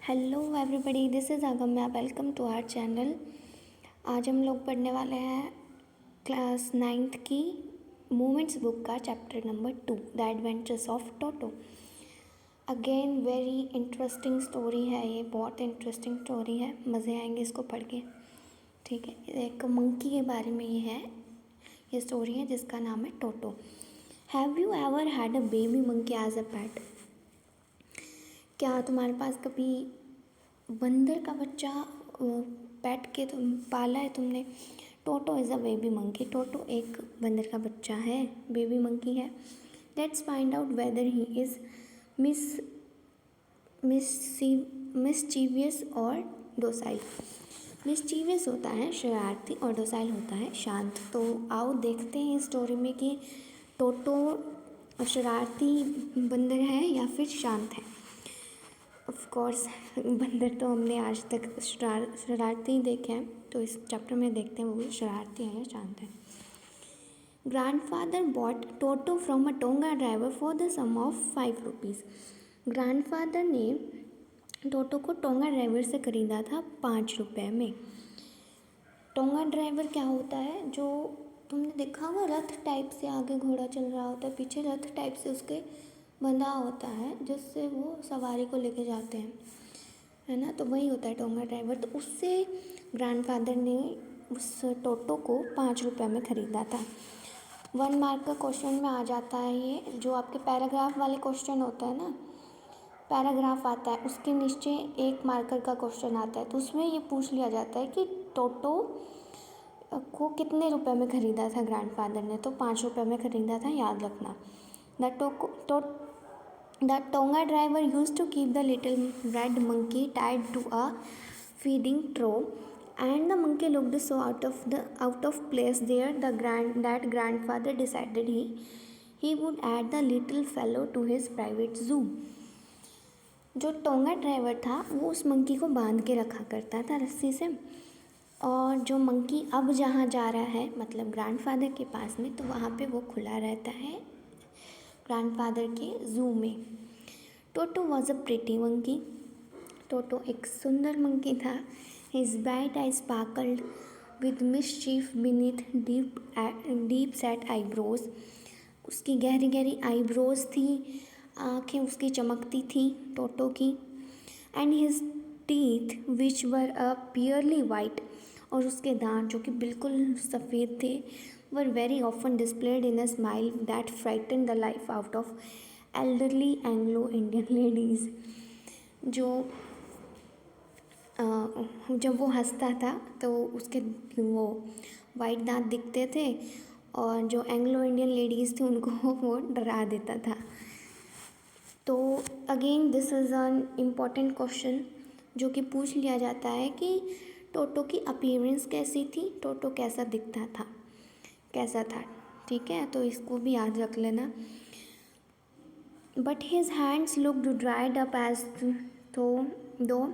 Hello everybody, this is Agamya. Welcome to our channel. आज हम लोग पढ़ने वाले हैं क्लास 9th की मोमेंट्स बुक का chapter number 2, the adventures of Toto. Again very interesting story है ये, बहुत इंटरेस्टिंग स्टोरी है, मज़े आएंगे इसको पढ़ के। ठीक है, एक मंकी के बारे में ये है, ये स्टोरी है जिसका नाम है Toto. Have you ever had a baby monkey as a pet? क्या तुम्हारे पास कभी बंदर का बच्चा पेट के तुम पाला है तुमने? टोटो is a baby monkey. Toto एक बंदर का बच्चा है, बेबी मंकी है। Let's find out whether he is mischievous और डोसाइल। मिसचीवियस होता है शरारती और डोसाइल होता है शांत। तो आओ देखते हैं इस स्टोरी में कि टोटो शरारती बंदर है या फिर शांत है। ऑफ कोर्स बंदर तो हमने आज तक शरारती ही देखे हैं, तो इस चैप्टर में देखते हैं वो भी शरारती है या शांत है। Grandfather bought Toto from a tonga driver for the sum of 5 rupees. Grandfather ने टोटो को टोंगा ड्राइवर से ख़रीदा था 5 रुपये में। टोंगा ड्राइवर क्या होता है? जो तुमने देखा होगा, रथ टाइप से आगे घोड़ा चल रहा होता है, पीछे रथ टाइप से उसके बंधा होता है जिससे वो सवारी को लेके जाते हैं, है ना। तो वही होता है टोंगा ड्राइवर। तो उससे ग्रैंडफादर ने उस टोटो को 5 रुपये में ख़रीदा था। 1 मार्क का क्वेश्चन में आ जाता है ये, जो आपके पैराग्राफ वाले क्वेश्चन होता है ना, पैराग्राफ आता है उसके नीचे 1 मार्कर का क्वेश्चन आता है, तो उसमें ये पूछ लिया जाता है कि टोटो को कितने रुपए में ख़रीदा था ग्रैंडफादर ने। तो 5 रुपये में ख़रीदा था, याद रखना। The Tonga driver used to keep the little red monkey tied to a feeding trough, and the monkey looked so out of place there that grandfather decided he would add the little fellow to his private zoo. जो tonga driver था वो उस monkey को बांध के रखा करता था रस्सी से, और जो मंकी अब जहाँ जा रहा है मतलब ग्रैंडफादर के पास में, तो वहाँ पे वो खुला रहता है ग्रैंडफादर के ज़ू में। Toto was a pretty monkey. Toto एक सुंदर मंकी था। His bright eye sparkled with mischief beneath deep set eyebrows. उसकी गहरी गहरी आईब्रोज थी, आँखें उसकी चमकती थी टोटो की। And his teeth which were a purely white, और उसके दांत जो कि बिल्कुल सफ़ेद थे, were very often displayed in a smile that frighten the life out of elderly Anglo Indian ladies. जब वो हंसता था तो उसके वो वाइट दांत दिखते थे, और जो एंग्लो इंडियन लेडीज़ थी उनको वो डरा देता था। तो again this is an important question जो कि पूछ लिया जाता है कि टोटो की अपीयरेंस कैसी थी, टोटो कैसा दिखता था, कैसा था। ठीक है, तो इसको भी याद रख लेना। But his hands looked dried up as though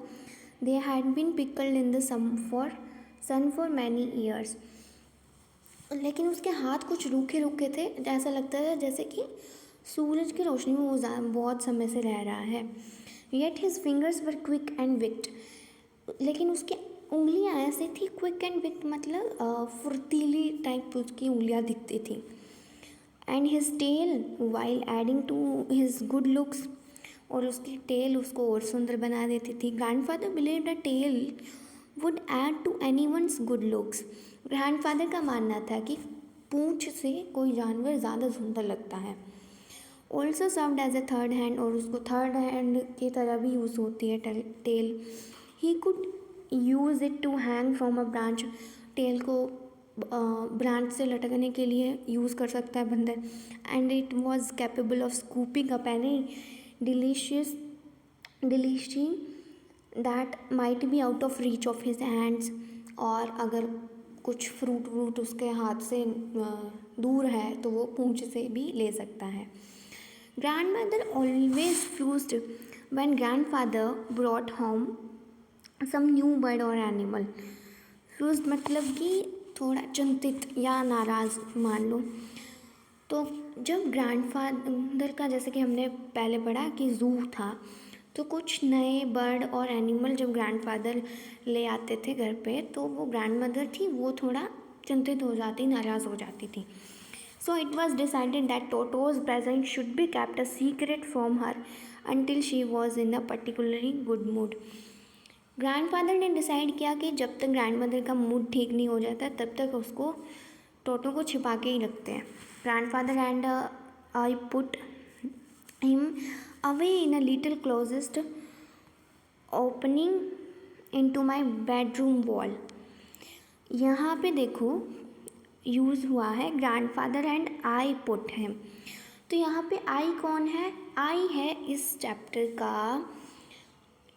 they had been pickled in the sun for many years. लेकिन उसके हाथ कुछ रूखे रूखे थे, ऐसा लगता था जैसे कि सूरज की रोशनी में वो बहुत समय से रह रहा है। Yet his fingers were quick and wicked. लेकिन उसकी उंगलियां ऐसी थी, क्विक एंड विक्ड मतलब फुर्तीली टाइप उसकी उंगलियां दिखती थी। And his tail while adding to his good looks, और उसकी टेल उसको और सुंदर बना देती थी। Grandfather believed the tail would add to anyone's good looks. Grandfather का मानना था कि पूंछ से कोई जानवर ज़्यादा सुंदर लगता है। Also served as a third hand, और उसको थर्ड हैंड की तरह भी यूज़ होती है tail. He could use it to hang from a branch. Tail को ब्रांच से लटकने के लिए यूज़ कर सकता है बंदर। And it was capable of scooping up any delicacy that might be out of reach of his hands. और अगर कुछ फ्रूट उसके हाथ से दूर है तो वो पूंछ से भी ले सकता है। Grandmother always fussed when grandfather brought home some new bird और एनिमल। फ्यूज्ड मतलब कि थोड़ा चिंतित या नाराज़ मान लो। तो जब ग्रैंडफादर का, जैसे कि हमने पहले पढ़ा कि ज़ू था, तो कुछ नए बर्ड और एनिमल जब ग्रैंडफादर ले आते थे घर पे, तो वो ग्रैंडमदर थी वो थोड़ा चिंतित हो जाती, नाराज़ हो जाती थी. So it was decided that Toto's presence should be kept a secret from her until she was in a particularly good mood. Grandfather ने डिसाइड किया कि जब तक ग्रैंडमदर का मूड ठीक नहीं हो जाता तब तक उसको टोटो को छिपा के ही रखते हैं. Grandfather and I put him away in a little closest opening into my bedroom wall. यहाँ पे देखो यूज़ हुआ है grandfather and I put him. तो यहाँ पे आई कौन है? आई है इस चैप्टर का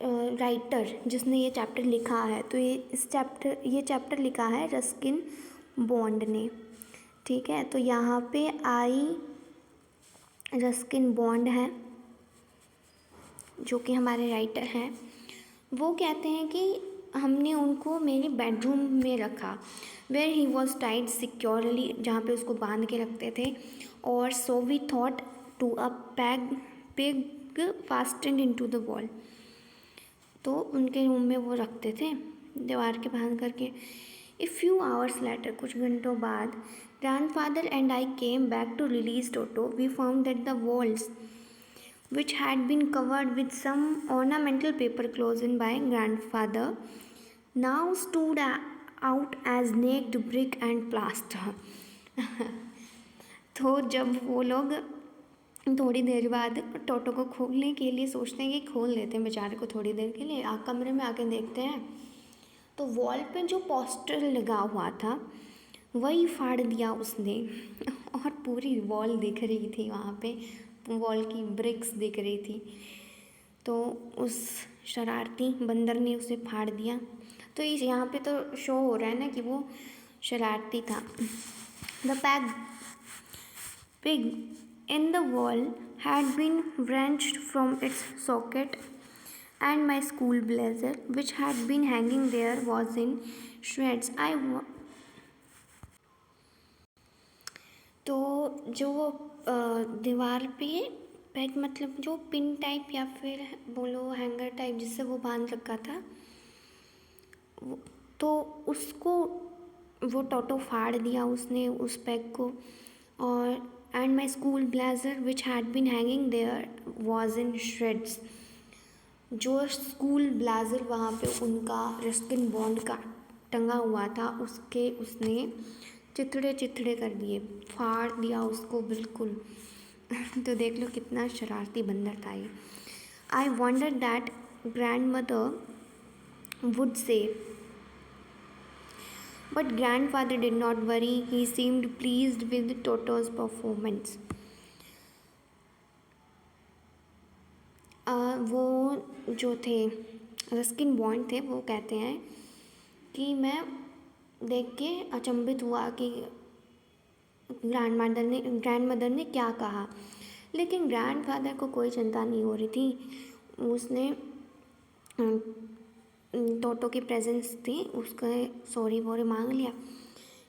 राइटर जिसने ये चैप्टर लिखा है. तो ये चैप्टर लिखा है रस्किन बॉन्ड ने. ठीक है, तो यहाँ पे आई रस्किन बॉन्ड है जो कि हमारे राइटर हैं. वो कहते हैं कि हमने उनको मेरे बेडरूम में रखा, where he was tied securely, जहाँ पे उसको बांध के रखते थे. और so we thought to a peg fastened into the wall. तो उनके रूम में वो रखते थे दीवार के बांध करके. ए फ्यू आवर्स लेटर, कुछ घंटों बाद, grandfather and I came back to release Toto. We found that the walls which had been covered with some ornamental paper closed by grandfather now stood out as naked brick and plaster. तो जब वो लोग थोड़ी देर बाद टोटो को खोलने के लिए सोचते हैं कि खोल देते हैं बेचारे को थोड़ी देर के लिए, कमरे में आके देखते हैं तो वॉल पे जो पोस्टर लगा हुआ था वही फाड़ दिया उसने. और पूरी वॉल दिख रही थी, वहाँ पे वॉल की ब्रिक्स दिख रही थी. तो उस शरारती बंदर ने उसे फाड़ दिया. तो इस यहाँ पे तो शो हो रहा है ना कि वो शरारती था. The peg in the wall had been wrenched from its socket and my school blazer which had been hanging there was in shreds. तो जो दीवार पे पैक मतलब जो पिन टाइप या फिर बोलो हैंगर टाइप जिससे वो बांध रखा था, तो उसको वो टोटो फाड़ दिया उसने उस पैक को. और and my school blazer which had been hanging there was in shreds. जो स्कूल ब्लेजर वहाँ पे उनका रस्किन बॉन्ड का टंगा हुआ था उसके उसने चिथड़े चिथड़े कर दिए, फाड़ दिया उसको बिल्कुल. तो देख लो कितना शरारती बंदर था ये. I wonder that grand mother would say, but grand father did not worry. He seemed pleased with टोटोज performance. वो जो थे रस्किन बॉन्ड थे वो कहते हैं कि मैं देख के अचंभित हुआ कि ग्रैंड मदर ने क्या कहा. लेकिन ग्रैंडफादर को कोई चिंता नहीं हो रही थी. उसने टोटो की प्रेजेंस थी उसका सॉरी वॉरी मांग लिया.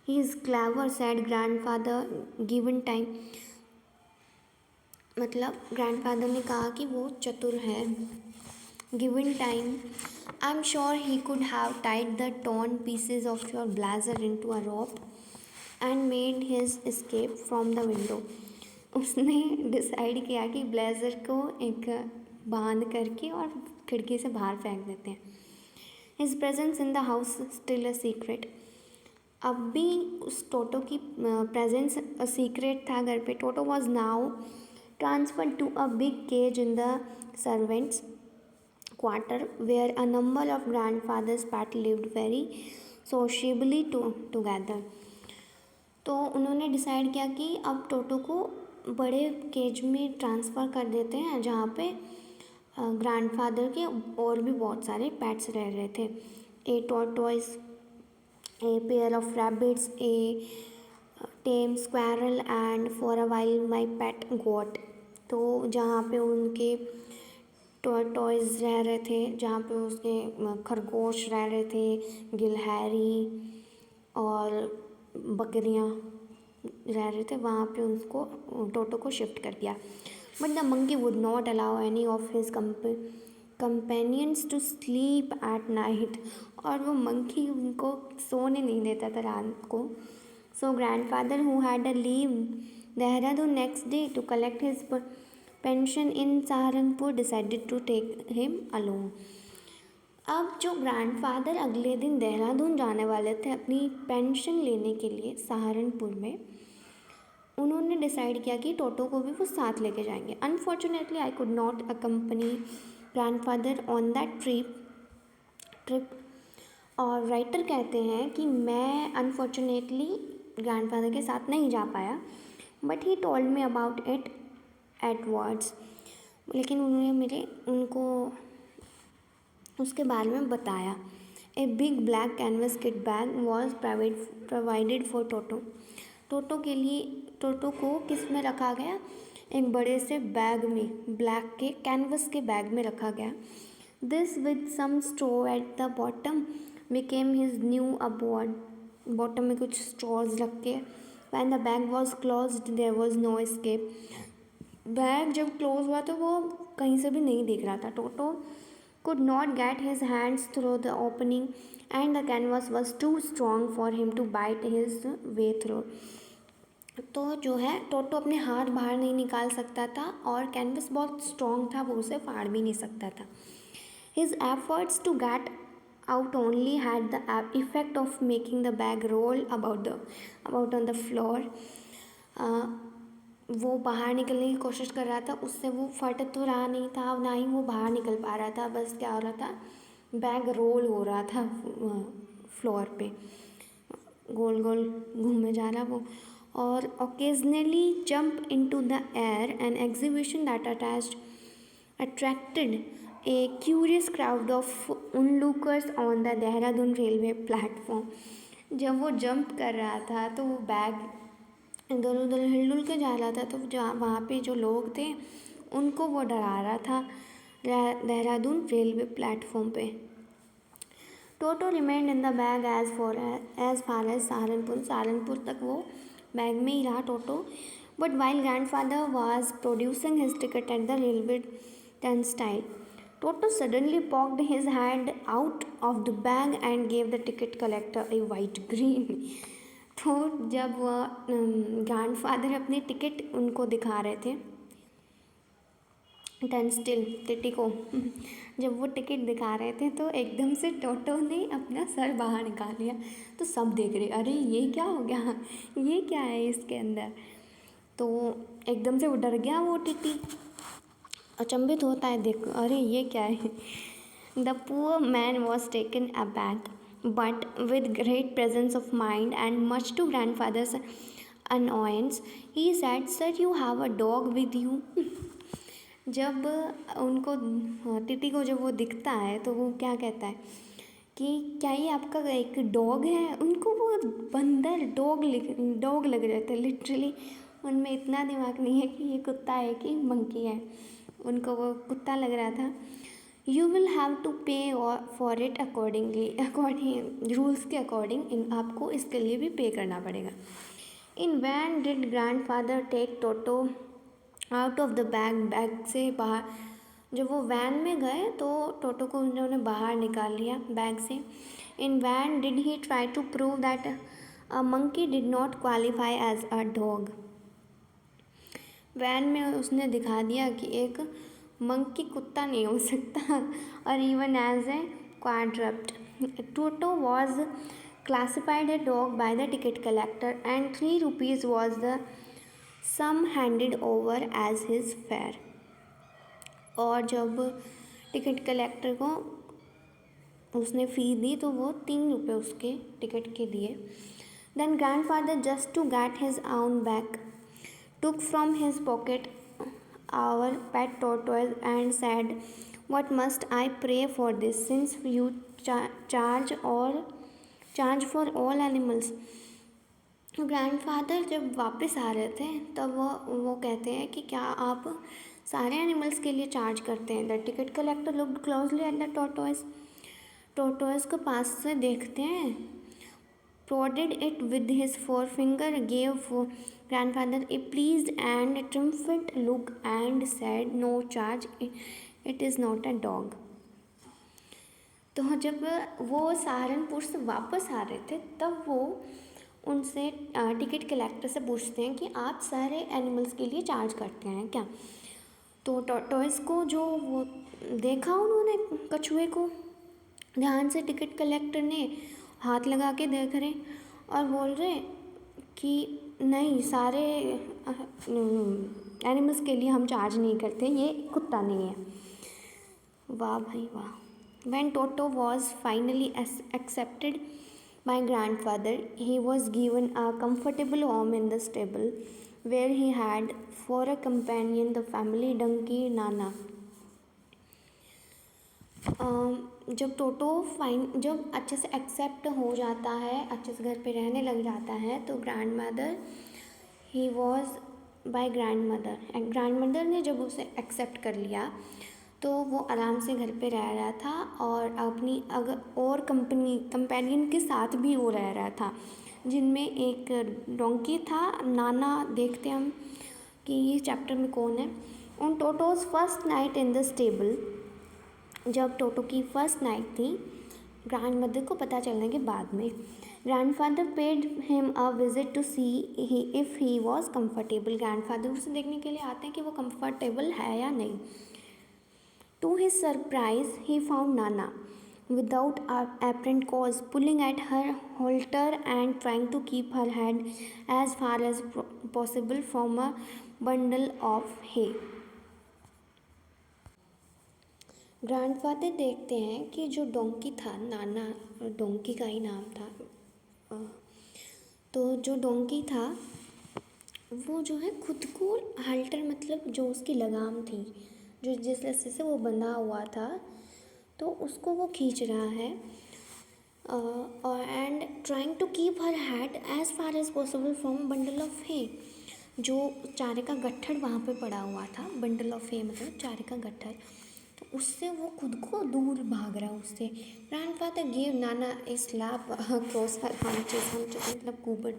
He is clever sad grandfather given time. मतलब ग्रैंडफादर ने कहा कि वो चतुर है. Given time I am sure he could have tied the torn pieces of your blazer into a rope and made his escape from the window. उसने decide किया कि ब्लेज़र को एक बांध करके और खिड़की से बाहर फेंक देते हैं. His presence in the house still a secret. अब भी उस टोटो की प्रेजेंस सीक्रेट था घर पे. Toto was now transferred to a big cage in the servants' quarter where a number of grandfathers pet lived very sociably together. तो उन्होंने decide किया कि अब टोटो को बड़े केज में ट्रांसफ़र कर देते हैं जहाँ पे ग्रैंडफादर के और भी बहुत सारे पेट्स रह रहे थे. A tortoise, a pair of rabbits, a tame squirrel and for a while my pet goat. तो जहाँ पे उनके टॉर्टोइज रह रहे थे, जहाँ पे उसके खरगोश रह रहे थे, गिलहरी और बकरियाँ रह रहे थे, वहाँ पे उसको टोटो को शिफ्ट कर दिया. But the monkey would not allow any of his companions to sleep at night, और वो मंकी उनको सोने नहीं देता था रात को. So grandfather who had a leave Dehradun next day to collect his pension in Saharanpur decided to take him along. अब जो ग्रैंडफादर अगले दिन देहरादून जाने वाले थे अपनी पेंशन लेने के लिए सहारनपुर में, उन्होंने डिसाइड किया कि टोटो को भी वो साथ लेके जाएंगे. Unfortunately I could not accompany grandfather on that trip. और राइटर कहते हैं कि मैं अनफॉर्चुनेटली ग्रैंडफादर के साथ नहीं जा पाया, but he told me about it afterwards. लेकिन उन्होंने उनको उसके बारे में बताया. A big black canvas kit bag was provided for Toto. Toto को किस में रखा गया? एक बड़े से बैग में, ब्लैक के कैनवस के बैग में रखा गया. This with some straw at the bottom became his new abode. Bottom में कुछ स्ट्रॉज रख के. When the bag was closed there was no escape. Bag जब क्लोज हुआ तो वो कहीं से भी नहीं दिख रहा था. टोटो could not get his hands through the opening and the canvas was too strong for him to bite his way through. तो जो है टोटो अपने हाथ बाहर नहीं निकाल सकता था और कैनवस बहुत स्ट्रॉन्ग था, वो उसे फाड़ भी नहीं सकता था. His efforts to get out only had the effect of making the bag roll about on the floor. वो बाहर निकलने की कोशिश कर रहा था, उससे वो फट तो रहा नहीं था, ना ही वो बाहर निकल पा रहा था. बस क्या हो रहा था, बैग रोल हो रहा था फ्लोर पे, गोल गोल घूमे जा रहा वो. और occasionally jump into the air, an exhibition that attracted A curious crowd of onlookers on the Dehradun railway platform. जब वो जंप कर रहा था तो वो बैग इधर उधर हिल के जा रहा था, तो जहाँ वहाँ पे जो लोग थे उनको वो डरा रहा था देहरादून रेलवे प्लेटफॉर्म पे. Toto remained in the bag as far as Saharanpur तक वो बैग में ही रहा Toto. But while grandfather was producing his ticket at the railway turnstile, Toto suddenly poked his hand out of the bag and gave the ticket collector a wide grin. तो जब grandfather अपने ticket उनको दिखा रहे थे, turnstile टिटी को जब वो टिकट दिखा रहे थे तो एकदम से टोटो ने अपना सर बाहर निकाल लिया. तो सब देख रहे, अरे ये क्या हो गया, ये क्या है इसके अंदर. तो एकदम से वो डर गया, वो टिटी अचंभित होता है, देख अरे ये क्या है. The poor man was taken aback but with great presence of mind and much to grandfather's annoyance, he said, "Sir, you have a dog with you." जब उनको टिटी को जब वो दिखता है तो वो क्या कहता है कि क्या ये आपका एक डॉग है. उनको वो बंदर डॉग लग रहे थे लिटरली. उनमें इतना दिमाग नहीं है कि ये कुत्ता है कि मंकी है, उनको वो कुत्ता लग रहा था. You will have to pay for it according rules के अकॉर्डिंग आपको इसके लिए भी पे करना पड़ेगा. In vain did grandfather take Toto out of the bag से बाहर. जब वो वैन में गए तो टोटो को उन्होंने बाहर निकाल लिया बैग से. In vain did he try to prove that a monkey did not qualify as a dog. Vain में उसने दिखा दिया कि एक मंकी कुत्ता नहीं हो सकता, और even as a quadruped. Toto was classified a dog by the ticket collector and 3 rupees was the sum handed over as his fare. और जब टिकट कलेक्टर को उसने फ़ी दी तो वो 3 रुपये उसके टिकट के दिए. Then grandfather just to get his own back took from his pocket our pet tortoise and said, "What must I pay for this, since you charge for all animals?" Grandfather जब वापस आ रहे थे तब वो कहते हैं कि क्या आप सारे एनिमल्स के लिए चार्ज करते हैं. The ticket collector looked closely at the tortoise को पास से देखते हैं, prodded it with his forefinger, gave grandfather a pleased and triumphant look and said, "No charge, it is not a dog." तो जब वो सहारनपुर से वापस आ रहे थे तब वो उनसे टिकट कलेक्टर से पूछते हैं कि आप सारे एनिमल्स के लिए चार्ज करते हैं क्या। तो टॉर्टोइस को जो वो देखा उन्होंने कछुए को ध्यान से, टिकट कलेक्टर ने हाथ लगा के देख रहे और बोल रहे कि नहीं, सारे एनिमल्स के लिए हम चार्ज नहीं करते, ये कुत्ता नहीं है। वाह भाई वाह। When Toto was finally accepted by grandfather, he was given a comfortable home in the stable, where he had for a companion the family donkey Nana. जब जब अच्छे से एक्सेप्ट हो जाता है, अच्छे से घर पे रहने लग जाता है, तो ही वॉज बाय ग्रैंडमदर ने जब उसे एक्सेप्ट कर लिया तो वो आराम से घर पे रह रहा था और अपनी और कंपेनियन के साथ भी वो रह रहा था, जिनमें एक डोंकी था नाना। देखते हम कि ये चैप्टर में कौन है। On टोटोज first night in the stable, जब टोटो की फर्स्ट नाइट थी, ग्रैंडमदर को पता चलने के बाद में, grandfather paid him a visit to see if he was comfortable. Grandfather उसे देखने के लिए आते हैं कि वो कम्फर्टेबल है या नहीं। To his surprise, he found Nana without apparent cause, pulling at her halter and trying to keep her head as far as possible from a bundle of hay. Grandfather देखते हैं कि जो डोंकी था, नाना donkey का ही नाम था, तो जो डोंकी था वो जो है खुद को हाल्टर, मतलब जो उसकी लगाम थी, जो जिस रस्से से वो बंधा हुआ था, तो उसको वो खींच रहा है and trying to keep her head as far as possible from bundle of hay. जो चारे का गट्ठर वहाँ पे पड़ा हुआ था, बंडल ऑफ हे मतलब चारे का गट्ठर, तो उससे वो खुद को दूर भाग रहा है उससे। ग्रैंडफादर गिव नाना ए स्लैप क्रॉस हर हाउंचेस मतलब कुबड़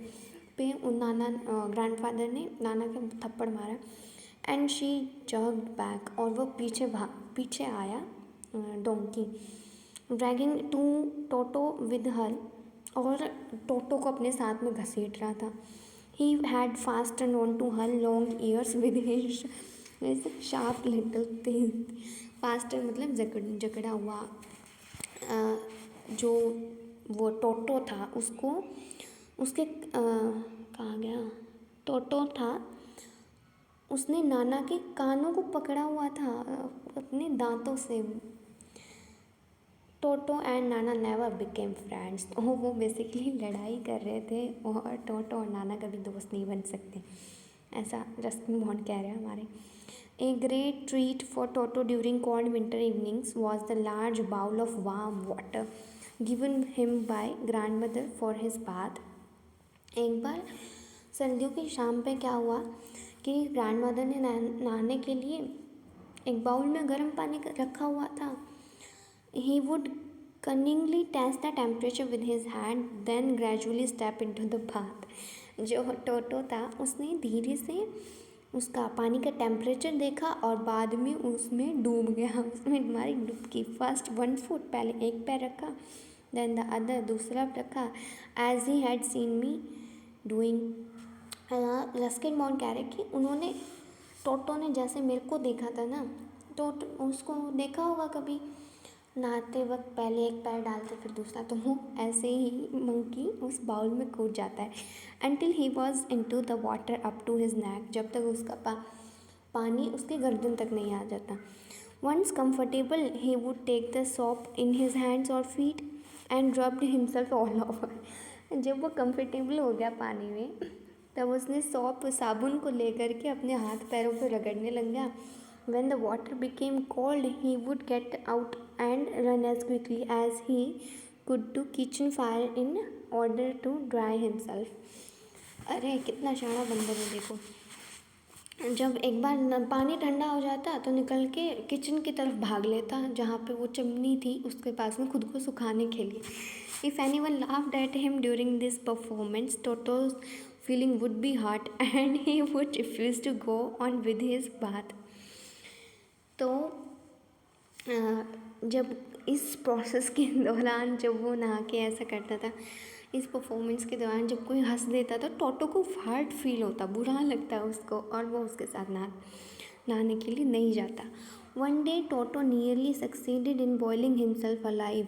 पे ग्रैंडफादर ने नाना के थप्पड़ मारा। एंड शी जर्क्ड बैक, और वो पीछे आया donkey, dragging to Toto with her, और टोटो को अपने साथ में घसीट रहा था। He had fasten on to her long ears with his sharp little teeth. Fasten मतलब जकड़ा हुआ। जो वो टोटो था उसको उसके कहाँ गया, टोटो था, उसने नाना के कानों को पकड़ा हुआ था अपने दांतों से। टोटो and Nana never became friends. तो वो बेसिकली लड़ाई कर रहे थे और टोटो और नाना कभी दोस्त नहीं बन सकते, ऐसा रस्किन बॉन्ड कह रहे हैं हमारे। A great treat for Toto during cold winter evenings was the large bowl of warm water given him by grandmother for his bath. एक बार सर्दियों की शाम पे क्या हुआ कि ग्रैंडमदर ने नहाने के लिए एक बाउल में गर्म पानी रखा हुआ था। He would cunningly test the temperature with his hand, then gradually step into the bath. जो टोटो था उसने धीरे से उसका पानी का टेम्परेचर देखा और बाद में उसमें डूब गया, उसमें हमारी डुबकी। फर्स्ट 1 फुट, पहले एक पैर रखा, देन द अदर दूसरा रखा, as he had seen me doing. Ruskin Bond कह रहे कि उन्होंने, टोटो ने जैसे मेरे को देखा था ना, तो उसको देखा होगा कभी नहाते वक्त पहले एक पैर डालते फिर दूसरा, तो वो ऐसे ही मंकी उस बाउल में कूद जाता है। Until he was into the water up to his neck, जब तक उसका पानी उसके गर्दन तक नहीं आ जाता। Once comfortable he would take the soap in his hands और feet and rubbed himself all over. जब वो कंफर्टेबल हो गया पानी में तब उसने साबुन को लेकर के अपने हाथ पैरों पर रगड़ने लग गया। When the water became cold, he would get out and run as quickly as he could to kitchen fire in order to dry himself. अरे कितना शाना बंदर है देखो। जब एक बार पानी ठंडा हो जाता तो निकल के किचन की तरफ भाग लेता, जहाँ पे वो चिमनी थी उसके पास में खुद को सुखाने के लिए। If anyone laughed at him during this performance, Toto's feeling would be hurt and he would refuse to go on with his bath. तो जब इस प्रोसेस के दौरान जब वो नहा के ऐसा करता था, इस परफॉर्मेंस के दौरान जब कोई हंस देता तो टोटो को हर्ट फील होता, बुरा लगता उसको, और वो उसके साथ नहाने के लिए नहीं जाता। One day toto nearly succeeded in boiling himself alive.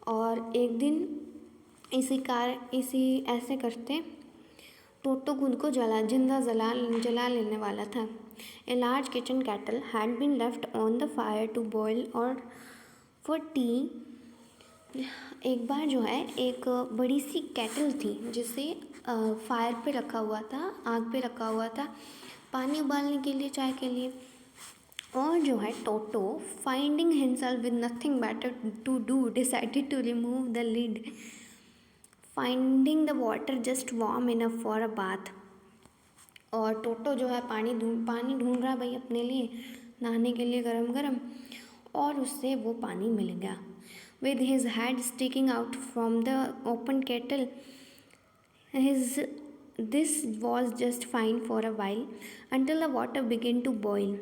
और एक दिन इसी ऐसे करते टोटो खुद को जला लेने वाला था। A large kitchen kettle had been left on the fire to boil और फॉर टी। एक बार जो है एक बड़ी सी केटल थी जिसे फायर पे रखा हुआ था, आग पे रखा हुआ था पानी उबालने के लिए, चाय के लिए। और जो है Toto finding himself with nothing better to do decided to remove the lid, finding the water just warm enough for a bath. और टोटो जो है पानी ढूंढ रहा भाई अपने लिए नहाने के लिए गरम गरम, और उससे वो पानी मिल गया। With his head sticking out from the open kettle, this was just fine for a while until the water began to boil.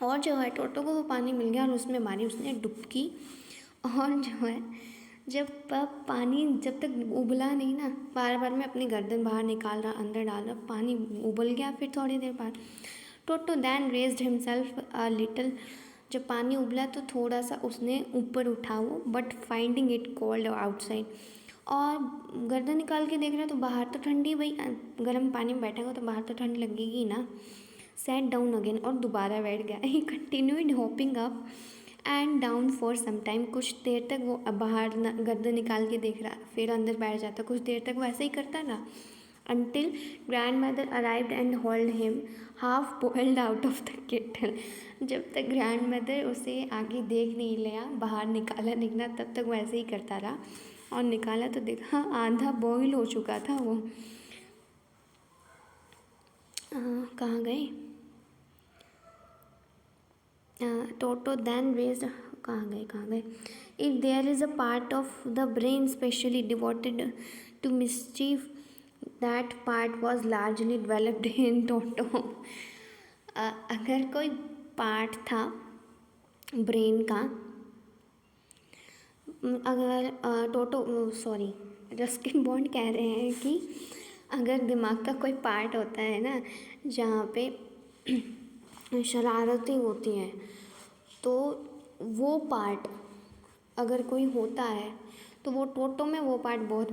और जो है टोटो को वो पानी मिल गया और उसमें मारी उसने डुबकी। और जो है जब पानी जब तक उबला नहीं ना, बार बार में अपनी गर्दन बाहर निकाल रहा, अंदर डाल रहा, पानी उबल गया। फिर थोड़ी देर बाद टोटो then raised himself a little, जब पानी उबला तो थोड़ा सा उसने ऊपर उठा वो, but finding it cold outside. और गर्दन निकाल के देख रहा तो बाहर तो ठंडी, भाई गर्म पानी में बैठेगा तो बाहर तो ठंड लगेगी ना। सैट डाउन अगेन, और दोबारा बैठ गया। He continued hopping up and down for some time, कुछ देर तक वो बाहर गर्दन निकाल के देख रहा, फिर अंदर बैठ जाता, कुछ देर तक वैसे ही करता रहा। until grandmother arrived and hauled him half boiled out of the kettle। जब तक ग्रैंडमदर उसे आगे देख नहीं लिया, बाहर निकला तब तक वैसे ही करता रहा, और निकाला तो देखा आधा बॉईल हो चुका था वो। कहाँ गए? टोटो then raised, कहाँ गए? If there is a part of the brain specially devoted to mischief, that part was largely developed in Toto। अगर कोई पार्ट था ब्रेन का, अगर रस्किन बॉन्ड कह रहे हैं कि अगर दिमाग का कोई पार्ट होता है ना जहाँ पे शरारतें होती हैं, तो वो पार्ट अगर कोई होता है तो वो टोटो में वो पार्ट बहुत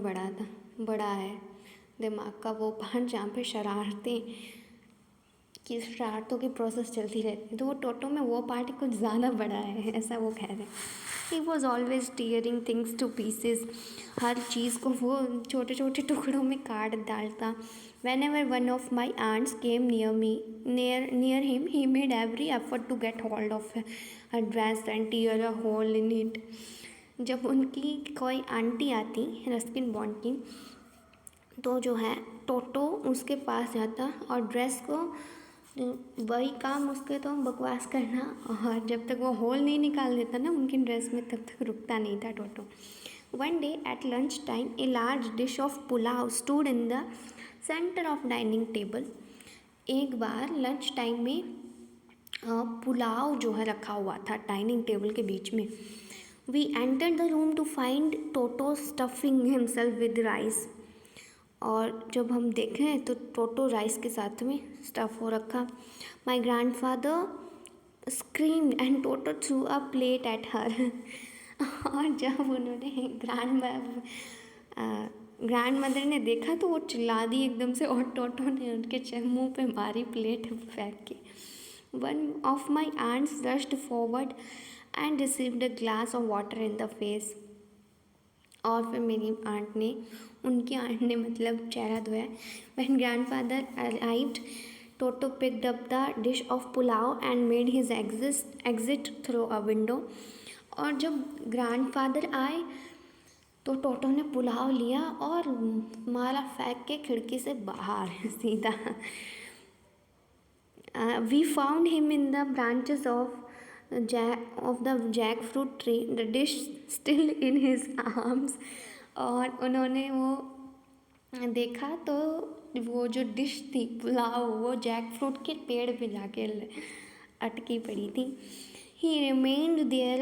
बड़ा है दिमाग का, वो पार्ट जहाँ पे शरारतों की प्रोसेस चलती रहती है, तो वो टोटो में वो पार्ट कुछ ज़्यादा बड़ा है, ऐसा वो कह रहे हैं। He was always tearing things to pieces, हर चीज़ को वो छोटे छोटे टुकड़ों में काट डालता। Whenever one of my aunts came near him he made every effort to get hold of her dress and tear a hole in it. जब उनकी कोई आंटी आती रस्किन बॉन्ड की, तो जो है टोटो उसके पास जाता और ड्रेस को, वही काम उसके तो बकवास करना, और जब तक वो होल नहीं निकाल देता ना उनकी ड्रेस में तब तक रुकता नहीं था Toto. One day at lunch time a large dish of pulao stood in the centre of dining table. एक बार लंच टाइम में पुलाव जो है रखा हुआ था डाइनिंग टेबल के बीच में। We enter the room to find Toto stuffing himself with rice. और जब हम देखें तो टोटो राइस के साथ में स्टफ़ हो रखा। My grand father scream and Toto through a plate at her. और जब उन्होंने ग्रैंड मदर ने देखा तो वो चिल्ला दी एकदम से, और टोटो ने उनके मुंह पे मारी प्लेट फेंक के। One of my aunts rushed forward and received a glass of water in the face. और फिर उनकी आंट ने मतलब चेहरा धोया। When grandfather arrived Toto picked up the dish of pulao and made his exit through a window. और जब grandfather आए तो टोटो ने पुलाव लिया और मारा फेंक के खिड़की से बाहर सीधा। We found him in the branches of the jackfruit tree, the dish still in his arms. और उन्होंने वो देखा तो वो जो डिश थी पुलाव, वो जैक फ्रूट के पेड़ पे जाके अटकी पड़ी थी। He remained there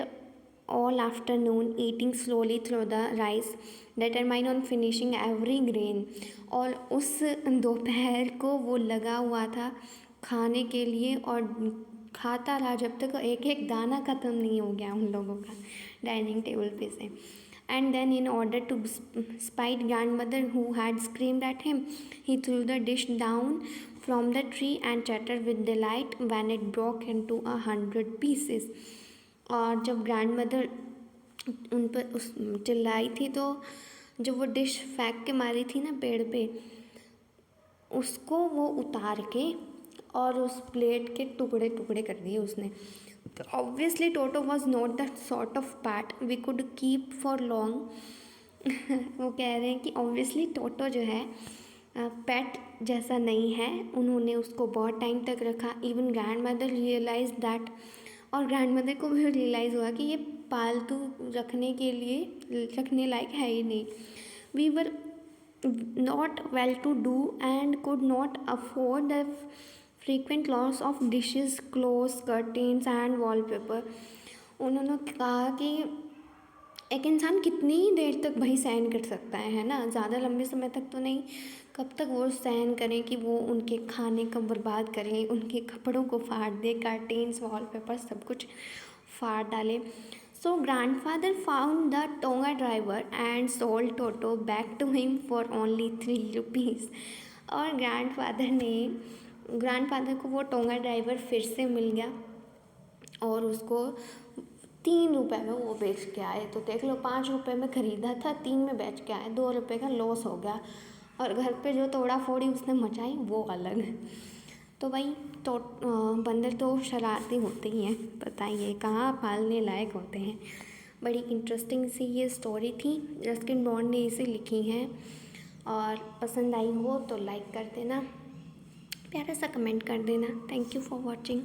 all afternoon eating slowly through the rice, determined on finishing every grain. और उस दोपहर को वो लगा हुआ था खाने के लिए और खाता रहा जब तक एक एक दाना ख़त्म नहीं हो गया उन लोगों का डाइनिंग टेबल पे से. And then, in order to spite grandmother who had screamed at him, he threw the dish down from the tree and chattered with delight when it broke into 100 pieces. और जब grandmother उन पर उस चिल्लाई थी तो जब वो डिश फेंक के मारी थी ना पेड़ पे, उसको वो उतार के और उस प्लेट के टुकड़े टुकड़े कर दिए उसने. तो obviously Toto was not the sort of pet we could keep for long. वो कह रहे हैं कि ऑब्वियसली टोटो जो है पेट जैसा नहीं है, उन्होंने उसको बहुत टाइम तक रखा. Even grandmother realise that, और ग्रैंड मदर को भी रियलाइज़ हुआ कि ये पालतू रखने लायक है ही नहीं. We were not well to do and could not afford the frequent loss of dishes, clothes, curtains and wallpaper. उन्होंने कहा कि एक इंसान कितनी ही देर तक भाई सहन कर सकता है ना, ज़्यादा लंबे समय तक तो नहीं. कब तक वो सहन करें कि वो उनके खाने को बर्बाद करें, उनके कपड़ों को फाड़ दे, कर्टेन्स, वॉलपेपर सब कुछ फाड़ डाले. So grandfather found the tonga driver and sold Toto back to him for only 3 rupees. और ग्रैंडफादर को वो टोंगा ड्राइवर फिर से मिल गया और उसको 3 रुपये में वो बेच के आए. तो देख लो, 5 रुपये में ख़रीदा था, 3 में बेच के आए, 2 रुपये का लॉस हो गया. और घर पे जो तोड़ा फोड़ी उसने मचाई वो अलग. तो भाई तो बंदर तो शरारती होते ही हैं, पता ही है, कहाँ पालने लायक होते हैं. बड़ी इंटरेस्टिंग सी ये स्टोरी थी, रस्किन बॉन्ड ने इसे लिखी है. और पसंद आई हो तो लाइक कर देना, प्यारा सा कमेंट कर देना. Thank you for watching.